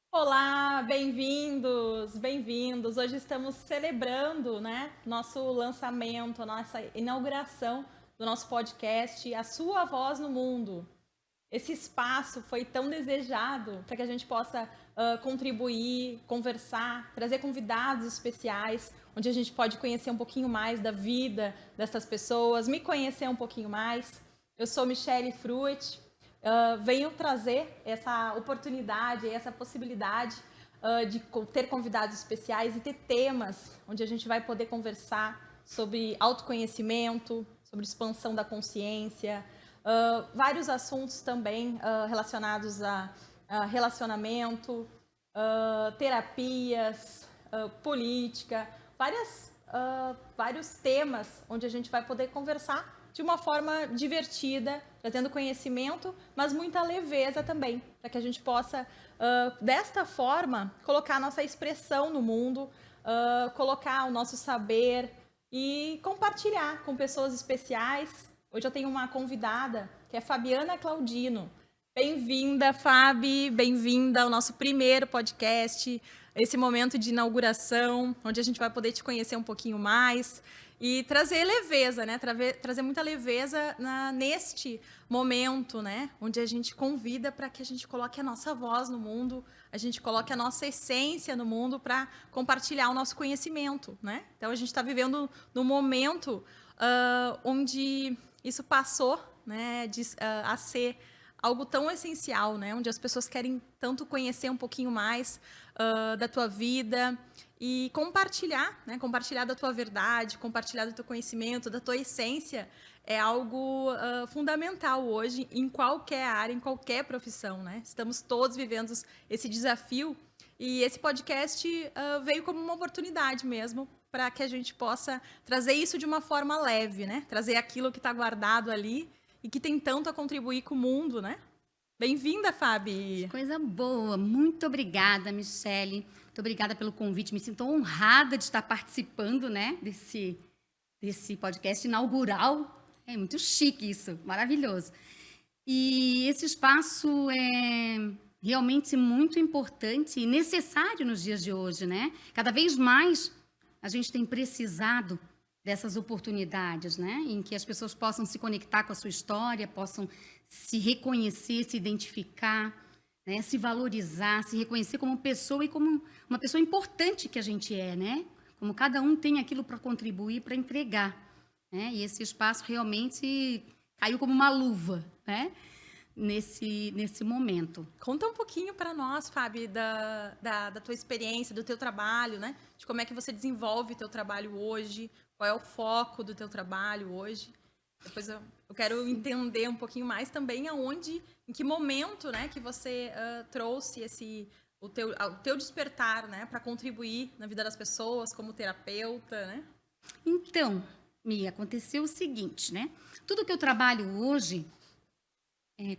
Olá, bem-vindos, bem-vindos. Hoje estamos celebrando, né, nosso lançamento, nossa inauguração do nosso podcast A Sua Voz no Mundo. Esse espaço foi tão desejado para que a gente possa contribuir, conversar, trazer convidados especiais, onde a gente pode conhecer um pouquinho mais da vida dessas pessoas, me conhecer um pouquinho mais. Eu sou Michele Fruit. Venho trazer essa oportunidade, essa possibilidade de ter convidados especiais e ter temas onde a gente vai poder conversar sobre autoconhecimento, sobre expansão da consciência, vários assuntos também relacionados a relacionamento, terapias, política, vários temas onde a gente vai poder conversar de uma forma divertida, trazendo conhecimento, mas muita leveza também, para que a gente possa, desta forma, colocar a nossa expressão no mundo, colocar o nosso saber e compartilhar com pessoas especiais. Hoje eu tenho uma convidada, que é Fabiana Claudino. Bem-vinda, Fabi, bem-vinda ao nosso primeiro podcast, esse momento de inauguração, onde a gente vai poder te conhecer um pouquinho mais e trazer leveza, né? Trazer muita leveza neste momento, né? Onde a gente convida para que a gente coloque a nossa voz no mundo, a gente coloque a nossa essência no mundo para compartilhar o nosso conhecimento, né? Então, a gente está vivendo num momento onde isso passou, né, a ser algo tão essencial, né? Onde as pessoas querem tanto conhecer um pouquinho mais da tua vida e compartilhar, né? Compartilhar da tua verdade, compartilhar do teu conhecimento, da tua essência, é algo fundamental hoje em qualquer área, em qualquer profissão, né? Estamos todos vivendo esse desafio e esse podcast veio como uma oportunidade mesmo para que a gente possa trazer isso de uma forma leve, né? Trazer aquilo que está guardado ali e que tem tanto a contribuir com o mundo, né? Bem-vinda, Fabi! Coisa boa, muito obrigada, Michele. Muito obrigada pelo convite. Me sinto honrada de estar participando, né, desse podcast inaugural. É muito chique isso, maravilhoso. E esse espaço é realmente muito importante e necessário nos dias de hoje, né? Cada vez mais a gente tem precisado dessas oportunidades, né, em que as pessoas possam se conectar com a sua história, possam se reconhecer, se identificar, né, se valorizar, se reconhecer como pessoa e como uma pessoa importante que a gente é, né? Como cada um tem aquilo para contribuir, para entregar, né? E esse espaço realmente caiu como uma luva, né? Nesse momento. Conta um pouquinho para nós, Fabi, da tua experiência, do teu trabalho, né? De como é que você desenvolve o teu trabalho hoje, qual é o foco do teu trabalho hoje. Depois eu quero entender um pouquinho mais também em que momento, né, que você trouxe o teu despertar, né, para contribuir na vida das pessoas como terapeuta, né? Então, Mia, aconteceu o seguinte, né? Tudo que eu trabalho hoje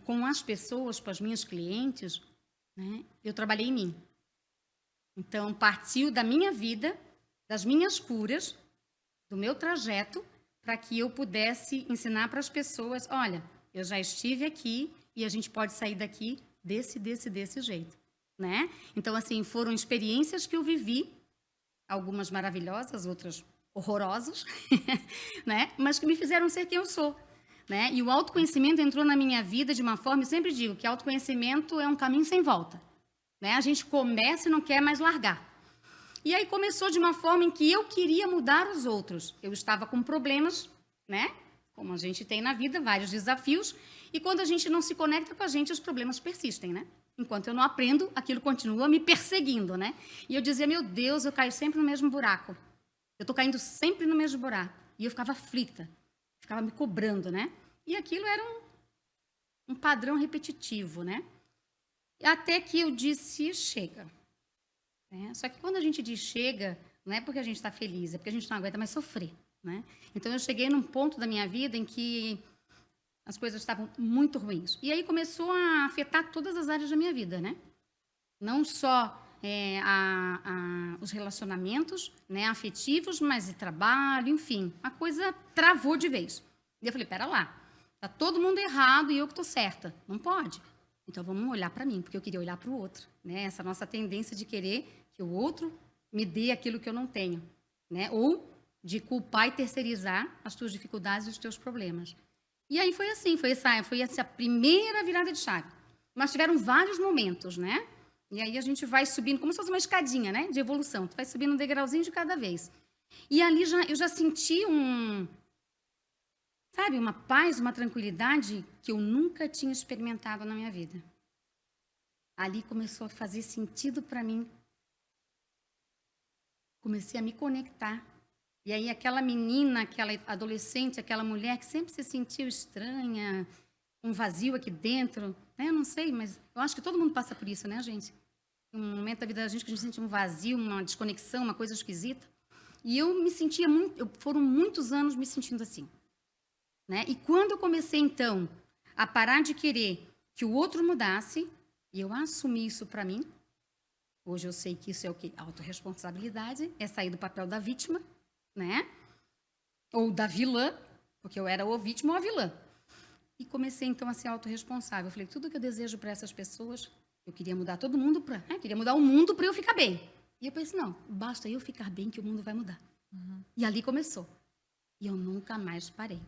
com as pessoas, com as minhas clientes, né, eu trabalhei em mim. Então, partiu da minha vida, das minhas curas, do meu trajeto, para que eu pudesse ensinar para as pessoas, olha, eu já estive aqui e a gente pode sair daqui desse jeito, né? Então, assim, foram experiências que eu vivi, algumas maravilhosas, outras horrorosas, né? Mas que me fizeram ser quem eu sou, né? E o autoconhecimento entrou na minha vida de uma forma, eu sempre digo que autoconhecimento é um caminho sem volta, né? A gente começa e não quer mais largar. E aí começou de uma forma em que eu queria mudar os outros. Eu estava com problemas, né? Como a gente tem na vida, vários desafios. E quando a gente não se conecta com a gente, os problemas persistem, né? Enquanto eu não aprendo, aquilo continua me perseguindo, né? E eu dizia, meu Deus, eu caio sempre no mesmo buraco. Eu estou caindo sempre no mesmo buraco. E eu ficava aflita, ficava me cobrando, né? E aquilo era um padrão repetitivo, né? Até que eu disse, chega. Só que quando a gente diz chega, não é porque a gente está feliz, é porque a gente não aguenta mais sofrer, né? Então, eu cheguei num ponto da minha vida em que as coisas estavam muito ruins. E aí começou a afetar todas as áreas da minha vida, né? Não só os relacionamentos, né, afetivos, mas de trabalho, enfim. A coisa travou de vez. E eu falei, pera lá, tá todo mundo errado e eu que tô certa. Não pode. Então, vamos olhar para mim, porque eu queria olhar para o outro. Né? Essa nossa tendência de querer que o outro me dê aquilo que eu não tenho. Né? Ou de culpar e terceirizar as tuas dificuldades e os teus problemas. E aí foi assim, foi essa primeira virada de chave. Mas tiveram vários momentos, né? E aí a gente vai subindo, como se fosse uma escadinha, né? De evolução. Tu vai subindo um degrauzinho de cada vez. E ali eu já senti uma paz, uma tranquilidade que eu nunca tinha experimentado na minha vida. Ali começou a fazer sentido para mim. Comecei a me conectar. E aí aquela menina, aquela adolescente, aquela mulher que sempre se sentiu estranha, um vazio aqui dentro, né? Eu não sei, mas eu acho que todo mundo passa por isso, né, gente? Um momento da vida da gente que a gente sente um vazio, uma desconexão, uma coisa esquisita. E eu me sentia foram muitos anos me sentindo assim. Né? E quando eu comecei, então, a parar de querer que o outro mudasse, e eu assumi isso para mim, hoje eu sei que isso é o quê? Autorresponsabilidade, é sair do papel da vítima, né? Ou da vilã, porque eu era ou vítima ou a vilã. E comecei, então, a ser autorresponsável. Eu falei, tudo que eu desejo para essas pessoas, eu queria mudar todo mundo, queria mudar o mundo para eu ficar bem. E eu pensei, não, basta eu ficar bem que o mundo vai mudar. Uhum. E ali começou. E eu nunca mais parei.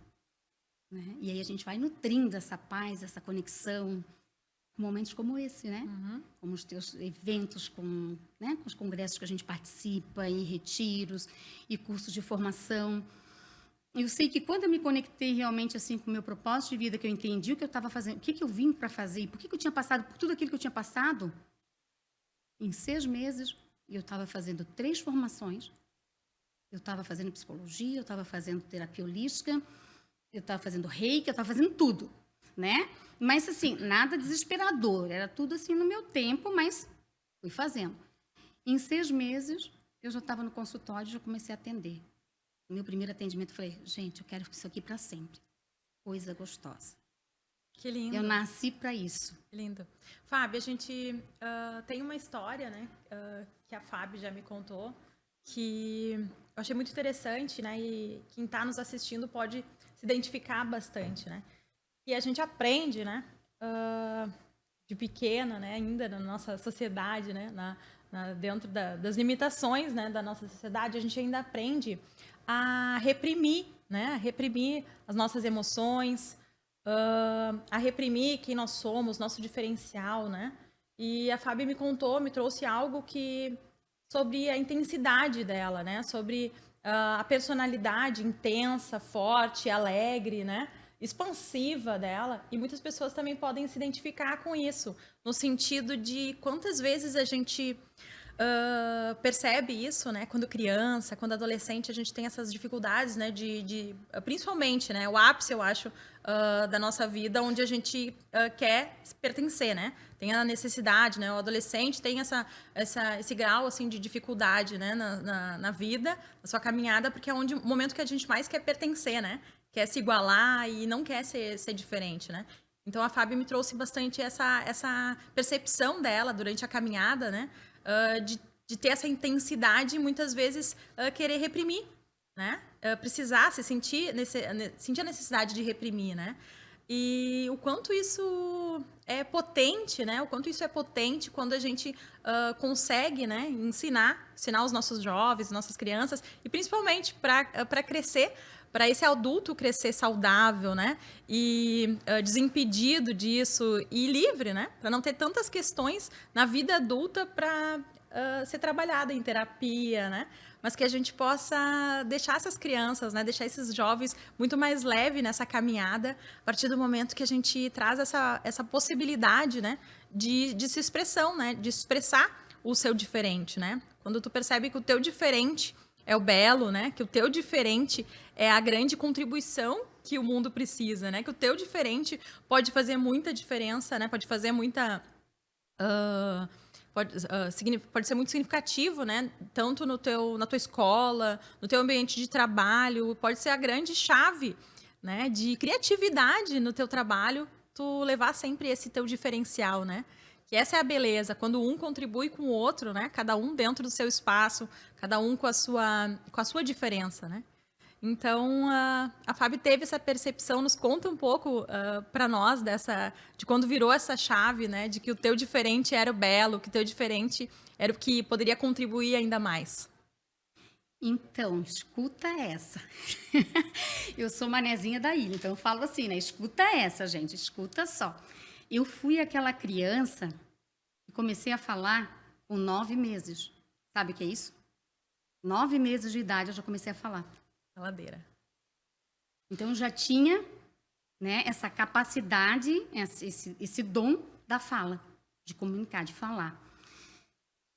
Né? E aí a gente vai nutrindo essa paz, essa conexão, com momentos como esse, né? Uhum. Como os teus eventos, com os congressos que a gente participa, e retiros, e cursos de formação. Eu sei que quando eu me conectei realmente assim com o meu propósito de vida, que eu entendi o que eu estava fazendo, o que eu vim para fazer, por que eu tinha passado por tudo aquilo que eu tinha passado, em 6 meses eu estava fazendo 3 formações, eu estava fazendo psicologia, eu estava fazendo terapia holística, eu estava fazendo reiki, eu estava fazendo tudo, né? Mas, assim, nada desesperador. Era tudo, assim, no meu tempo, mas fui fazendo. Em 6 meses, eu já estava no consultório e já comecei a atender. No meu primeiro atendimento, eu falei, gente, eu quero isso aqui para sempre. Coisa gostosa. Que lindo. Eu nasci para isso. Que lindo. Fábio, a gente tem uma história, né? Que a Fábio já me contou, que eu achei muito interessante, né? E quem está nos assistindo pode se identificar bastante, né? E a gente aprende, né? De pequena, né? Ainda na nossa sociedade, né? Dentro das limitações, né? Da nossa sociedade, a gente ainda aprende a reprimir, né? A reprimir as nossas emoções, a reprimir quem nós somos, nosso diferencial, né? E a Fábio me trouxe algo sobre a intensidade dela, né? Sobre a personalidade intensa, forte, alegre, né? Expansiva dela. E muitas pessoas também podem se identificar com isso, no sentido de quantas vezes a gente percebe isso, né? Quando criança, quando adolescente, a gente tem essas dificuldades, né? Principalmente, né? O ápice, eu acho, da nossa vida, onde a gente quer pertencer, né? Tem a necessidade, né? O adolescente tem esse grau, assim, de dificuldade, né? Na vida, na sua caminhada, porque é o momento que a gente mais quer pertencer, né? Quer se igualar e não quer ser diferente, né? Então, a Fábio me trouxe bastante essa percepção dela durante a caminhada, né? De ter essa intensidade e muitas vezes querer reprimir, né? Precisar sentir a necessidade de reprimir, né? E o quanto isso é potente, né? O quanto isso é potente quando a gente consegue, né? ensinar os nossos jovens, nossas crianças, e principalmente para crescer, para esse adulto crescer saudável, né? E desimpedido disso e livre, né? Para não ter tantas questões na vida adulta para ser trabalhada em terapia, né? Mas que a gente possa deixar essas crianças, né? Deixar esses jovens muito mais leve nessa caminhada, a partir do momento que a gente traz essa possibilidade, né? De se expressão, né? De expressar o seu diferente, né? Quando tu percebe que o teu diferente é o belo, né? Que o teu diferente é a grande contribuição que o mundo precisa, né? Que o teu diferente pode fazer muita diferença, né? Pode fazer muita... pode ser muito significativo, né? Tanto na tua escola, no teu ambiente de trabalho, pode ser a grande chave, né? De criatividade no teu trabalho, tu levar sempre esse teu diferencial, né? Que essa é a beleza, quando um contribui com o outro, né? Cada um dentro do seu espaço, cada um com a sua diferença, né? Então, a Fábio teve essa percepção, nos conta um pouco para nós de quando virou essa chave, né? De que o teu diferente era o belo, que o teu diferente era o que poderia contribuir ainda mais. Então, escuta essa. Eu sou manezinha da ilha, então eu falo assim, né? Escuta essa, gente, escuta só. Eu fui aquela criança e comecei a falar com 9 meses. Sabe o que é isso? 9 meses de idade eu já comecei a falar. Faladeira. Então, eu já tinha, né, essa capacidade, esse dom da fala, de comunicar, de falar.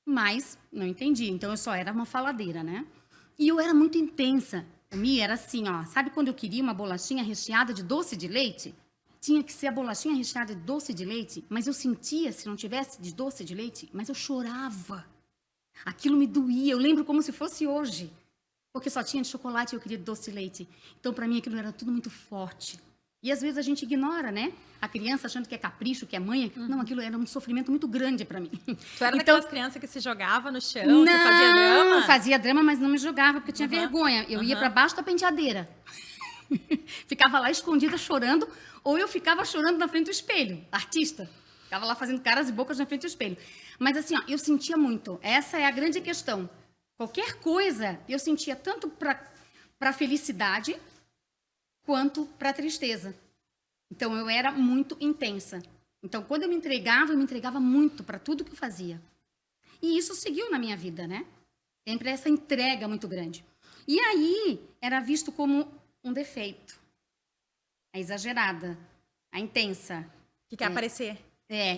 Mas não entendi, então eu só era uma faladeira, né? E eu era muito intensa. A minha era assim, ó, sabe quando eu queria uma bolachinha recheada de doce de leite? Tinha que ser a bolachinha recheada de doce de leite, mas eu sentia, se não tivesse de doce de leite, mas eu chorava. Aquilo me doía, eu lembro como se fosse hoje. Porque só tinha de chocolate e eu queria de doce de leite. Então, para mim, aquilo era tudo muito forte. E às vezes a gente ignora, né? A criança achando que é capricho, que é mãe. Não, aquilo era um sofrimento muito grande para mim. Tu era Então, daquelas crianças que se jogava no chão, que fazia drama? Não, fazia drama, mas não me jogava, porque eu tinha vergonha. Eu ia para baixo da penteadeira. Ficava lá escondida chorando, ou eu ficava chorando na frente do espelho. Artista. Ficava lá fazendo caras e bocas na frente do espelho. Mas assim, ó, eu sentia muito. Essa é a grande questão. Qualquer coisa, eu sentia tanto para felicidade quanto para tristeza. Então, eu era muito intensa. Então, quando eu me entregava muito para tudo que eu fazia. E isso seguiu na minha vida, né? Sempre essa entrega muito grande. E aí, era visto como um defeito. A exagerada, a intensa. Que quer aparecer.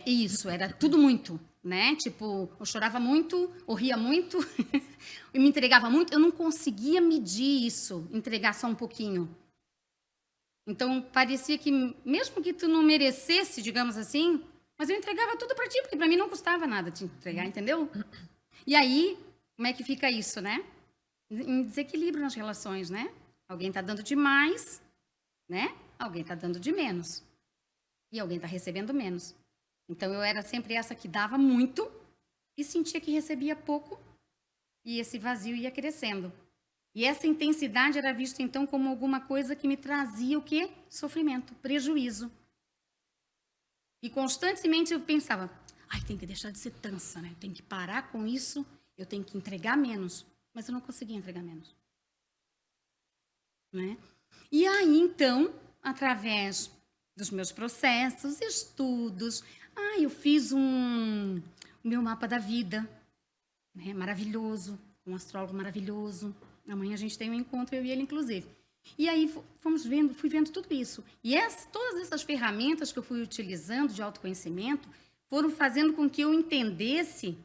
Isso, era tudo muito, né? Tipo, eu chorava muito, eu ria muito, e me entregava muito. Eu não conseguia medir isso, entregar só um pouquinho. Então, parecia que, mesmo que tu não merecesse, digamos assim, mas eu entregava tudo para ti, porque para mim não custava nada te entregar, entendeu? E aí, como é que fica isso, né? Em desequilíbrio nas relações, né? Alguém tá dando demais, né? Alguém tá dando de menos. E alguém tá recebendo menos. Então, eu era sempre essa que dava muito e sentia que recebia pouco e esse vazio ia crescendo. E essa intensidade era vista, então, como alguma coisa que me trazia o quê? Sofrimento, prejuízo. E constantemente eu pensava, tem que deixar de ser tansa, né? Tem que parar com isso, eu tenho que entregar menos. Mas eu não conseguia entregar menos. Né? E aí, então, através dos meus processos, estudos, eu fiz o meu mapa da vida, né? Maravilhoso, um astrólogo maravilhoso. Amanhã a gente tem um encontro, eu e ele, inclusive. E aí fui vendo tudo isso. E todas essas ferramentas que eu fui utilizando de autoconhecimento foram fazendo com que eu entendesse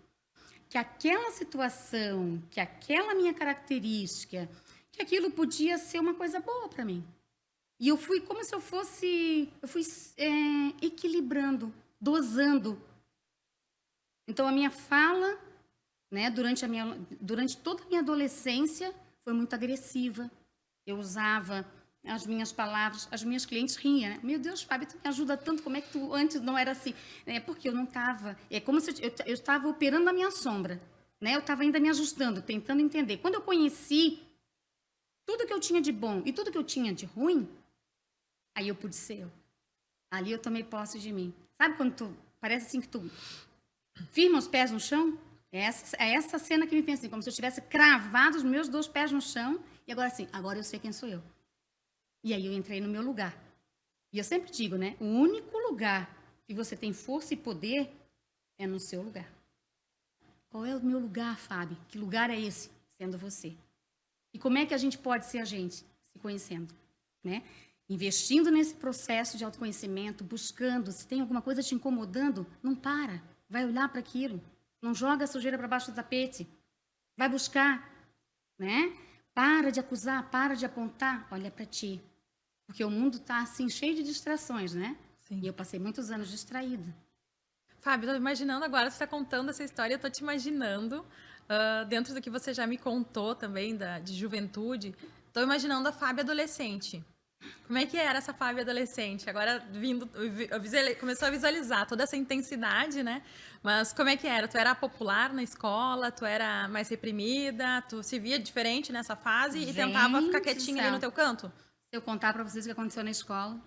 que aquela situação, que aquela minha característica, que aquilo podia ser uma coisa boa para mim. E eu fui como se eu fui equilibrando, dosando. Então, a minha fala, né, durante toda a minha adolescência, foi muito agressiva. Eu usava as minhas palavras, as minhas clientes riam, né? Meu Deus, Fábio, tu me ajuda tanto, como é que tu antes não era assim? Porque eu não estava, como se eu estava operando a minha sombra, né? Eu estava ainda me ajustando, tentando entender. Quando eu conheci tudo que eu tinha de bom e tudo que eu tinha de ruim, aí eu pude ser eu. Ali eu tomei posse de mim. Sabe quando parece assim que tu firma os pés no chão? É essa cena que me pensa assim, como se eu tivesse cravado os meus 2 pés no chão e agora assim, agora eu sei quem sou eu. E aí eu entrei no meu lugar. E eu sempre digo, né? O único lugar que você tem força e poder é no seu lugar. Qual é o meu lugar, Fábio? Que lugar é esse? Sendo você. E como é que a gente pode ser a gente? Se conhecendo, né? Investindo nesse processo de autoconhecimento, buscando, se tem alguma coisa te incomodando, não para. Vai olhar para aquilo. Não joga a sujeira para baixo do tapete. Vai buscar, né? Para de acusar, para de apontar, olha para ti. Porque o mundo está assim, cheio de distrações, né? Sim. E eu passei muitos anos distraída. Fábio, estou imaginando agora, você está contando essa história, eu estou te imaginando, dentro do que você já me contou também, de juventude, estou imaginando a Fábio adolescente. Como é que era essa Fábio adolescente? Agora começou a visualizar toda essa intensidade, né? Mas como é que era? Tu era popular na escola? Tu era mais reprimida? Tu se via diferente nessa fase e tentava ficar Gente do quietinha ali no céu. teu canto? Se eu contar para vocês o que aconteceu na escola,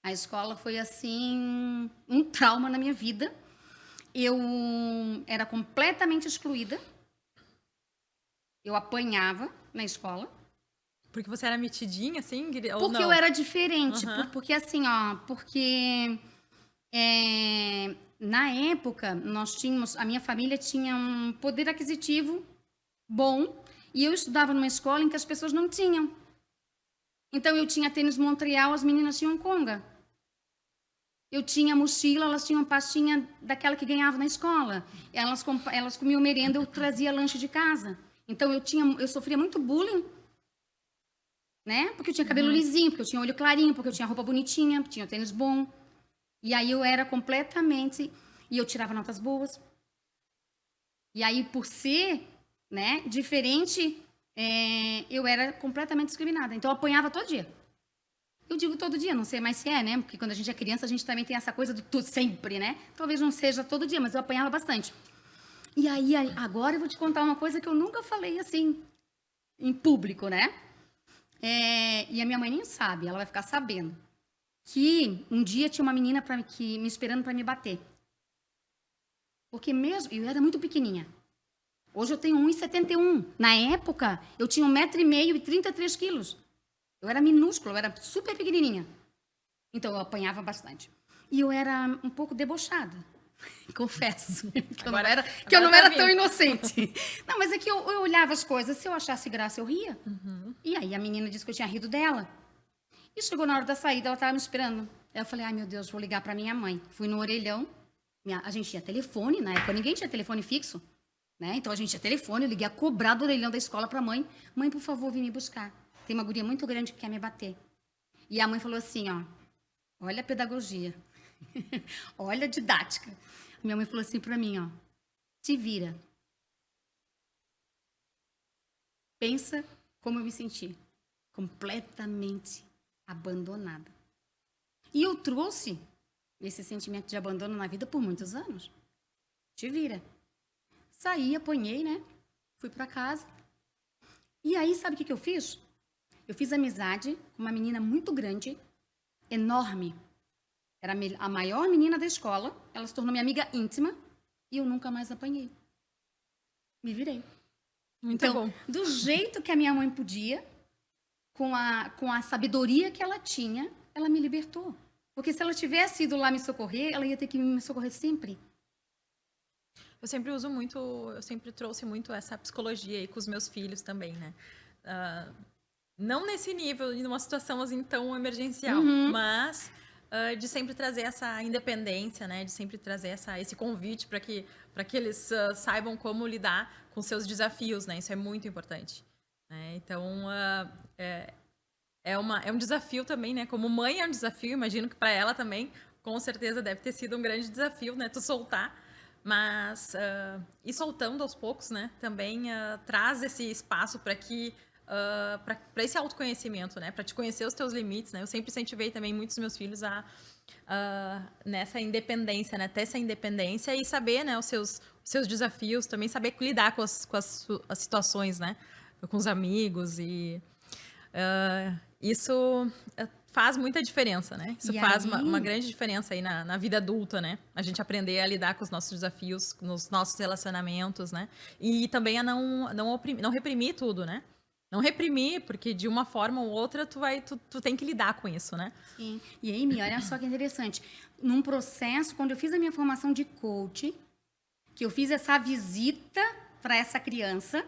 a escola foi assim um trauma na minha vida. Eu era completamente excluída. Eu apanhava na escola. Porque você era metidinha, assim? Ou Porque não? eu era diferente. Aham. Porque assim, ó, porque na época nós tínhamos, a minha família tinha um poder aquisitivo bom e eu estudava numa escola em que as pessoas não tinham. Então eu tinha tênis Montreal, as meninas tinham Conga. Eu tinha mochila, elas tinham pastinha daquela que ganhava na escola. Elas comiam merenda, eu trazia lanche de casa. Então eu sofria muito bullying, né? Porque eu tinha cabelo lisinho, porque eu tinha olho clarinho, porque eu tinha roupa bonitinha, tinha tênis bom. E aí eu era completamente... E eu tirava notas boas. E aí, por ser, né, diferente, eu era completamente discriminada. Então eu apanhava todo dia. Eu digo todo dia, não sei mais se é, né? Porque quando a gente é criança, a gente também tem essa coisa do tudo sempre, né? Talvez não seja todo dia, mas eu apanhava bastante. E aí, agora eu vou te contar uma coisa que eu nunca falei assim, em público, né? E a minha mãe nem sabe, ela vai ficar sabendo. Que um dia tinha uma menina me esperando para me bater. Porque mesmo, eu era muito pequenininha. Hoje eu tenho 1,71. Na época, eu tinha 1,5 m e 33 quilos. Eu era minúscula, eu era super pequenininha. Então, eu apanhava bastante. E eu era um pouco debochada. Confesso. Que eu não era tão inocente. Não, mas é que eu olhava as coisas. Se eu achasse graça, eu ria. E aí, a menina disse que eu tinha rido dela. E chegou na hora da saída, ela estava me esperando. Eu falei, ai, meu Deus, vou ligar para minha mãe. Fui no orelhão. A gente tinha telefone, na época ninguém tinha telefone fixo. Né? Então, a gente tinha telefone. Eu liguei a cobrar do orelhão da escola para a mãe. Mãe, por favor, vem me buscar. Tem uma guria muito grande que quer me bater. E a mãe falou assim, ó, olha a pedagogia, olha a didática. Minha mãe falou assim para mim, ó, te vira. Pensa como eu me senti, completamente abandonada. E eu trouxe esse sentimento de abandono na vida por muitos anos. Te vira. Saí, apanhei, né? Fui para casa. E aí, sabe o que eu fiz? Eu fiz amizade com uma menina muito grande, enorme. Era a maior menina da escola. Ela se tornou minha amiga íntima e eu nunca mais apanhei. Me virei. Muito Então, bom. do jeito que a minha mãe podia, com a sabedoria que ela tinha, ela me libertou. Porque se ela tivesse ido lá me socorrer, ela ia ter que me socorrer sempre. Eu sempre trouxe muito essa psicologia aí com os meus filhos também, né? Não nesse nível, numa situação assim tão emergencial, mas de sempre trazer essa independência, né? De sempre trazer esse convite para que eles saibam como lidar com seus desafios, né? Isso é muito importante. Né? Então, é um desafio também, né? Como mãe é um desafio, imagino que para ela também, com certeza deve ter sido um grande desafio, né? Tu soltar, mas ir soltando aos poucos, né? Também traz esse espaço para que para esse autoconhecimento, né? Para te conhecer os teus limites, né? Eu sempre incentivei também muitos dos meus filhos nessa independência, né? Ter essa independência e saber, né? Os seus desafios, também saber lidar com as situações, né? Com os amigos e isso faz muita diferença, né? Isso faz uma grande diferença aí na vida adulta, né? A gente aprender a lidar com os nossos desafios, nos nossos relacionamentos, né? E também a não reprimir tudo, né? Não reprimir, porque de uma forma ou outra tu tem que lidar com isso, né? Sim. E aí, olha só que interessante. Num processo, quando eu fiz a minha formação de coach, que eu fiz essa visita para essa criança,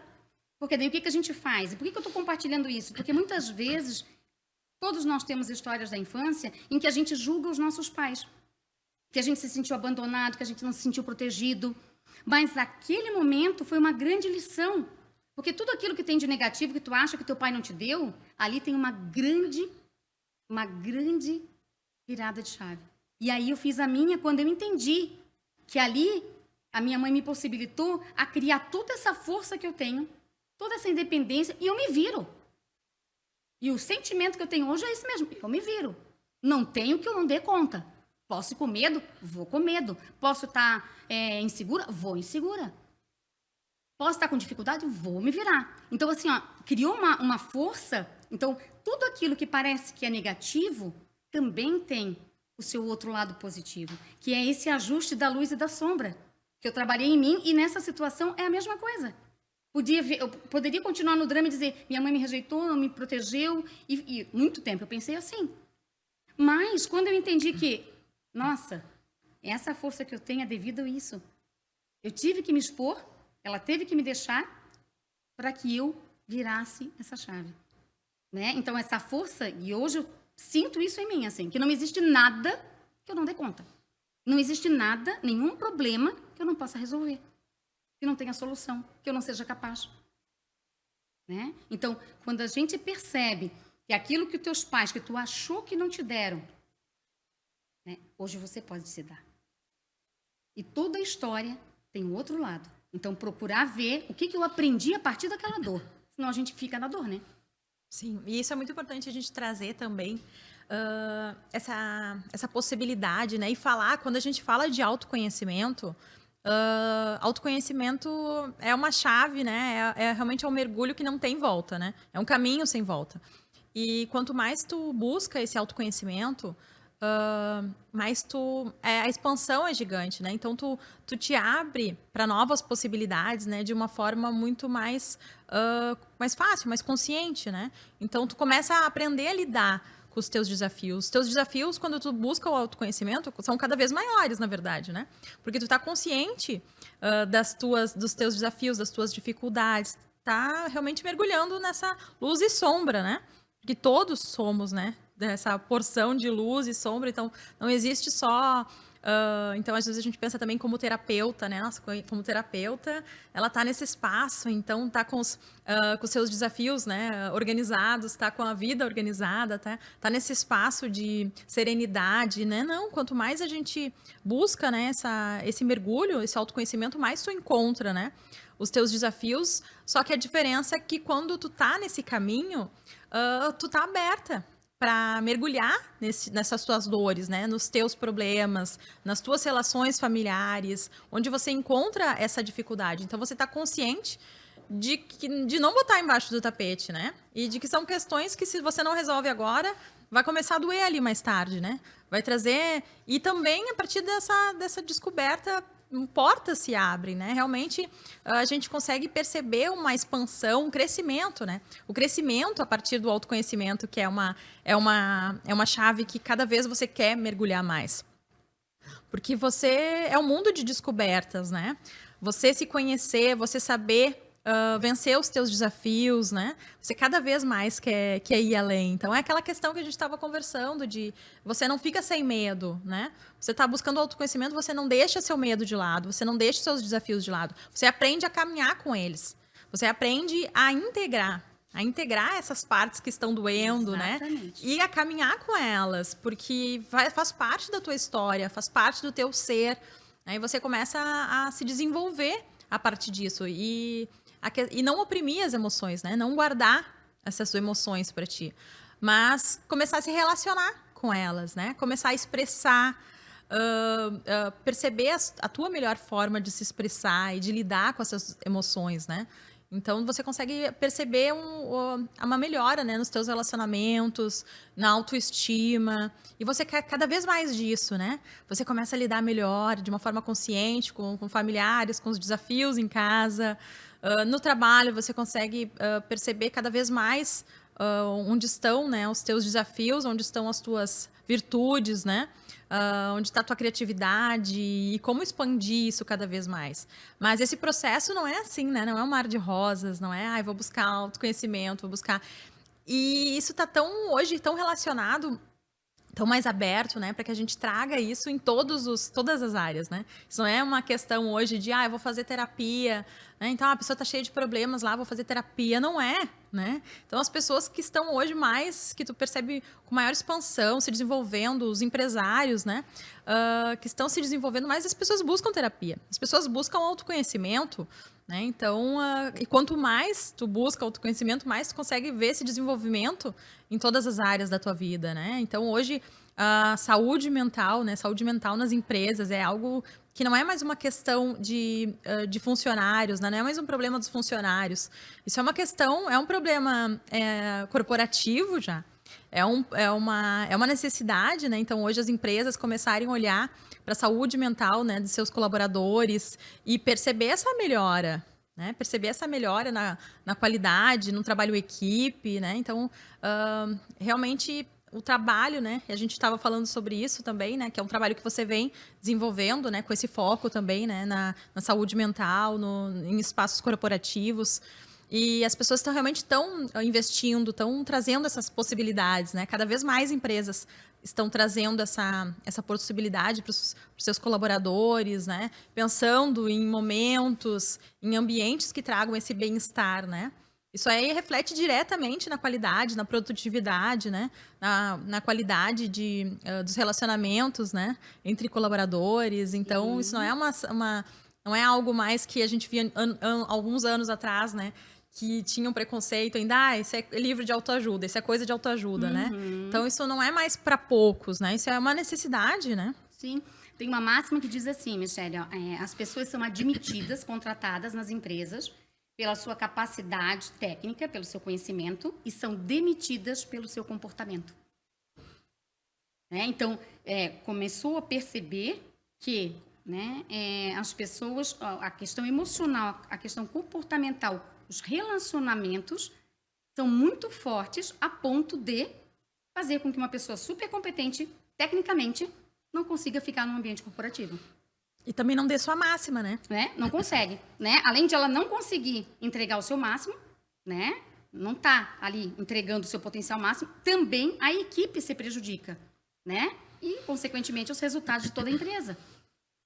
porque daí o que a gente faz? E por que eu estou compartilhando isso? Porque muitas vezes, todos nós temos histórias da infância em que a gente julga os nossos pais. Que a gente se sentiu abandonado, que a gente não se sentiu protegido. Mas aquele momento foi uma grande lição. Porque tudo aquilo que tem de negativo, que tu acha que teu pai não te deu, ali tem uma grande virada de chave. E aí eu fiz a minha quando eu entendi que ali a minha mãe me possibilitou a criar toda essa força que eu tenho, toda essa independência, e eu me viro. E o sentimento que eu tenho hoje é esse mesmo. Eu me viro. Não tenho que eu não dê conta. Posso ir com medo? Vou com medo. Posso estar insegura? Vou insegura. Posso estar com dificuldade? Vou me virar. Então, assim, ó, criou uma força. Então, tudo aquilo que parece que é negativo também tem o seu outro lado positivo, que é esse ajuste da luz e da sombra, que eu trabalhei em mim, e nessa situação é a mesma coisa. Eu poderia continuar no drama e dizer, minha mãe me rejeitou, não me protegeu, e muito tempo eu pensei assim. Mas, quando eu entendi que, nossa, essa força que eu tenho é devido a isso. Eu tive que me expor, ela teve que me deixar para que eu virasse essa chave. Né? Então, essa força, e hoje eu sinto isso em mim, assim, que não existe nada que eu não dê conta. Não existe nada, nenhum problema que eu não possa resolver. Que não tenha solução, que eu não seja capaz. Né? Então, quando a gente percebe que aquilo que os teus pais, que tu achou que não te deram, né, hoje você pode se dar. E toda a história tem um outro lado. Então, procurar ver o que eu aprendi a partir daquela dor. Senão a gente fica na dor, né? Sim, e isso é muito importante a gente trazer também essa possibilidade, né? E falar, quando a gente fala de autoconhecimento, autoconhecimento é uma chave, né? Realmente um mergulho que não tem volta, né? É um caminho sem volta. E quanto mais tu busca esse autoconhecimento, mais a expansão é gigante, né? Então tu te abre para novas possibilidades, né? De uma forma muito mais fácil, mais consciente, né? Então tu começa a aprender a lidar com os teus desafios. Os teus desafios, quando tu busca o autoconhecimento, são cada vez maiores, na verdade, né? Porque tu tá consciente dos teus desafios, das tuas dificuldades, tá realmente mergulhando nessa luz e sombra, né? Porque todos somos, né? Dessa porção de luz e sombra, então não existe só... então, às vezes a gente pensa também como terapeuta, né? Nossa, como terapeuta, ela tá nesse espaço, então tá com os seus desafios, né? Organizados, tá com a vida organizada, tá nesse espaço de serenidade, né? Não, quanto mais a gente busca, né? Esse mergulho, esse autoconhecimento, mais tu encontra, né? Os teus desafios, só que a diferença é que quando tu tá nesse caminho, tu tá aberta para mergulhar nessas tuas dores, né? Nos teus problemas, nas tuas relações familiares, onde você encontra essa dificuldade. Então, você está consciente de não botar embaixo do tapete, né? E de que são questões que, se você não resolve agora, vai começar a doer ali mais tarde, né? Vai trazer... E também, a partir dessa descoberta, portas se abrem, né? Realmente, a gente consegue perceber uma expansão, um crescimento, né? O crescimento a partir do autoconhecimento, que é uma chave que cada vez você quer mergulhar mais. Porque você é um mundo de descobertas, né? Você se conhecer, você saber vencer os teus desafios, né? Você cada vez mais quer ir além. Então, é aquela questão que a gente estava conversando de você não fica sem medo, né? Você está buscando autoconhecimento, você não deixa seu medo de lado, você não deixa seus desafios de lado. Você aprende a caminhar com eles. Você aprende a integrar essas partes que estão doendo, Exatamente. né? E a caminhar com elas, porque faz parte da tua história, faz parte do teu ser. Aí você começa a se desenvolver a partir disso e não oprimir as emoções, né? Não guardar essas emoções para ti, mas começar a se relacionar com elas, né? Começar a expressar, perceber a tua melhor forma de se expressar e de lidar com essas emoções, né? Então, você consegue perceber uma melhora, né, nos teus relacionamentos, na autoestima. E você quer cada vez mais disso, né? Você começa a lidar melhor, de uma forma consciente, com familiares, com os desafios em casa. No trabalho, você consegue perceber cada vez mais onde estão, né, os teus desafios, onde estão as tuas virtudes, né? Onde está a tua criatividade e como expandir isso cada vez mais. Mas esse processo não é assim, né? Não é um mar de rosas, não é, vou buscar autoconhecimento, vou buscar... E isso está hoje tão relacionado, tão mais aberto, né? Para que a gente traga isso em todas as áreas, né? Isso não é uma questão hoje de, eu vou fazer terapia, né? Então a pessoa está cheia de problemas lá, vou fazer terapia. Não é, né? Então as pessoas que estão hoje mais, que tu percebe com maior expansão, se desenvolvendo, os empresários, né? Que estão se desenvolvendo mais, as pessoas buscam terapia. As pessoas buscam autoconhecimento né? Então, e quanto mais tu busca autoconhecimento, mais tu consegue ver esse desenvolvimento em todas as áreas da tua vida, né? Então, hoje, a saúde mental, né? Saúde mental nas empresas é algo que não é mais uma questão de funcionários, né? Não é mais um problema dos funcionários. Isso é uma questão, é um problema corporativo já. É uma necessidade, né? Então, hoje as empresas começarem a olhar para a saúde mental, né, de seus colaboradores e perceber essa melhora, né? Perceber essa melhora na qualidade, no trabalho equipe, né? Então, realmente o trabalho, né? E a gente estava falando sobre isso também, né? Que é um trabalho que você vem desenvolvendo, né? Com esse foco também, né? Na saúde mental, em espaços corporativos. E as pessoas estão investindo, estão trazendo essas possibilidades, né? Cada vez mais empresas estão trazendo essa possibilidade para os seus colaboradores, né? Pensando em momentos, em ambientes que tragam esse bem-estar, né? Isso aí reflete diretamente na qualidade, na produtividade, né? Na qualidade dos relacionamentos, né? Entre colaboradores. Então, isso não é não é algo mais que a gente via alguns anos atrás, né? Que tinha um preconceito ainda, isso é livro de autoajuda, isso é coisa de autoajuda, né? Então, isso não é mais para poucos, né? Isso é uma necessidade, né? Sim. Tem uma máxima que diz assim, Michele, ó, as pessoas são admitidas, contratadas nas empresas pela sua capacidade técnica, pelo seu conhecimento, e são demitidas pelo seu comportamento. Né? Então, começou a perceber que, né, as pessoas, a questão emocional, a questão comportamental, os relacionamentos são muito fortes a ponto de fazer com que uma pessoa super competente, tecnicamente, não consiga ficar num ambiente corporativo. E também não dê sua máxima, né? Não consegue, né? Além de ela não conseguir entregar o seu máximo, né? Não tá ali entregando o seu potencial máximo, também a equipe se prejudica, né? E, consequentemente, os resultados de toda a empresa.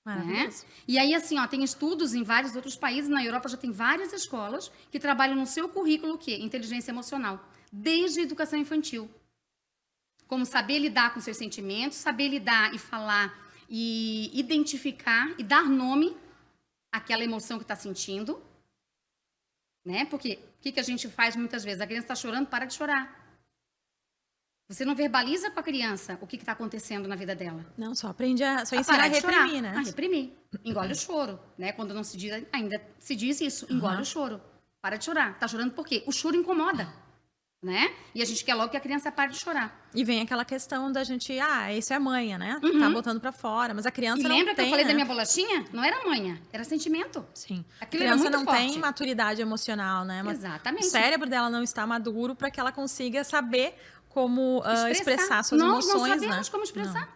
Maravilhoso. Né? E aí, assim, ó, tem estudos em vários outros países, na Europa já tem várias escolas que trabalham no seu currículo o quê? Inteligência emocional, desde a educação infantil. Como saber lidar com seus sentimentos, saber lidar e falar e identificar e dar nome àquela emoção que está sentindo, né? Porque o que a gente faz muitas vezes? A criança está chorando, para de chorar. Você não verbaliza com a criança o que está acontecendo na vida dela. Não, só ensina a reprimir, né? A reprimir. Engole o choro, né? Quando não se diz, ainda se diz isso, engole o choro. Para de chorar. Está chorando por quê? O choro incomoda, né? E a gente quer logo que a criança pare de chorar. E vem aquela questão da gente, isso é manha, né? Tá botando pra fora, mas a criança não tem, lembra que eu falei né? da minha bolachinha? Não era manha, era sentimento. Sim. Aquilo a criança era muito não forte. tem maturidade emocional, né? Exatamente. O cérebro dela não está maduro para que ela consiga saber como expressar suas Nós emoções, não sabemos como expressar.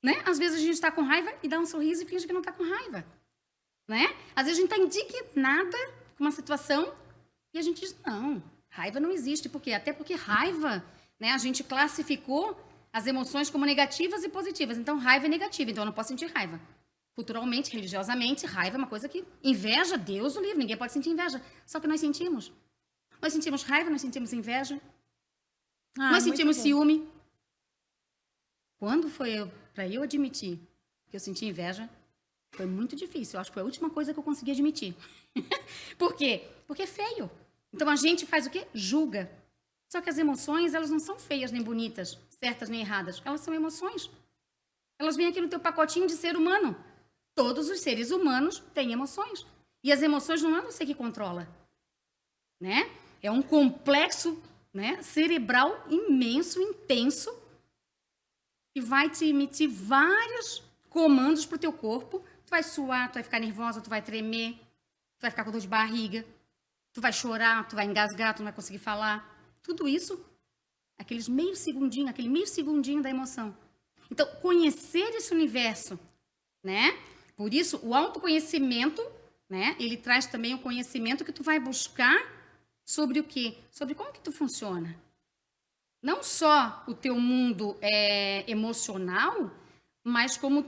Né? Às vezes a gente está com raiva e dá um sorriso e finge que não está com raiva. Né? Às vezes a gente está indignada com uma situação e a gente diz, não, raiva não existe. Por quê? Até porque raiva, né, a gente classificou as emoções como negativas e positivas. Então, raiva é negativa, então eu não posso sentir raiva. Culturalmente, religiosamente, raiva é uma coisa que... Inveja, Deus o livre, ninguém pode sentir inveja. Só que nós sentimos. Nós sentimos raiva, nós sentimos inveja. Nós sentimos ciúme. Quando foi para eu admitir que eu senti inveja, foi muito difícil. Eu acho que foi a última coisa que eu consegui admitir. Por quê? Porque é feio. Então a gente faz o quê? Julga. Só que as emoções, elas não são feias nem bonitas, certas nem erradas. Elas são emoções. Elas vêm aqui no teu pacotinho de ser humano. Todos os seres humanos têm emoções. E as emoções não é você que controla. Né? É um complexo, né, cerebral imenso, intenso, que vai te emitir vários comandos para o teu corpo. Tu vai suar, tu vai ficar nervosa, tu vai tremer, tu vai ficar com dor de barriga, tu vai chorar, tu vai engasgar, tu não vai conseguir falar. Tudo isso, aquele meio segundinho da emoção. Então, conhecer esse universo, né? Por isso, o autoconhecimento, né, ele traz também o conhecimento que tu vai buscar sobre o quê? Sobre como que tu funciona. Não só o teu mundo emocional, mas como o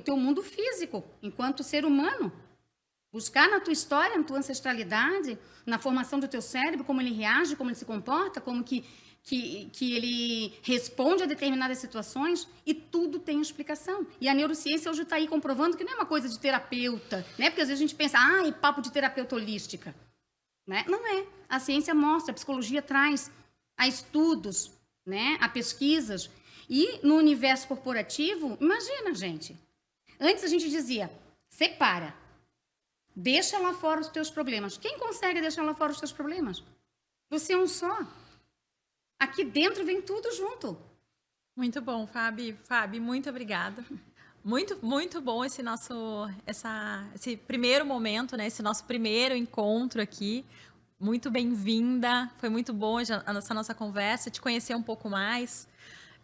teu mundo físico, enquanto ser humano. Buscar na tua história, na tua ancestralidade, na formação do teu cérebro, como ele reage, como ele se comporta, como que que ele responde a determinadas situações e tudo tem explicação. E a neurociência hoje está aí comprovando que não é uma coisa de terapeuta, né? Porque às vezes a gente pensa, papo de terapeuta holística. Né? Não é. A ciência mostra, a psicologia traz a estudos, né? A pesquisas. E no universo corporativo, imagina, gente. Antes a gente dizia, separa. Deixa lá fora os teus problemas. Quem consegue deixar lá fora os teus problemas? Você é um só. Aqui dentro vem tudo junto. Muito bom, Fábio. Fábio, muito obrigada. Muito bom esse primeiro momento, né? Esse nosso primeiro encontro aqui. Muito bem-vinda. Foi muito bom essa nossa conversa, te conhecer um pouco mais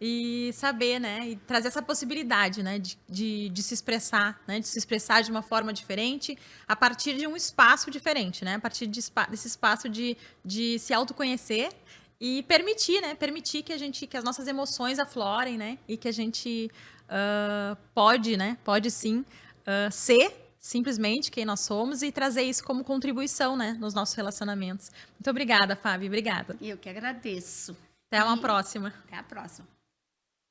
e saber, né? E trazer essa possibilidade, né? De se expressar, né? De se expressar de uma forma diferente a partir de um espaço diferente, né? A partir desse espaço de se autoconhecer e permitir, né? Permitir que as nossas emoções aflorem, né? E que a gente pode, né? Pode sim ser simplesmente quem nós somos e trazer isso como contribuição, né? Nos nossos relacionamentos. Muito obrigada, Fábio. Obrigada. Eu que agradeço. Até uma próxima. Até a próxima.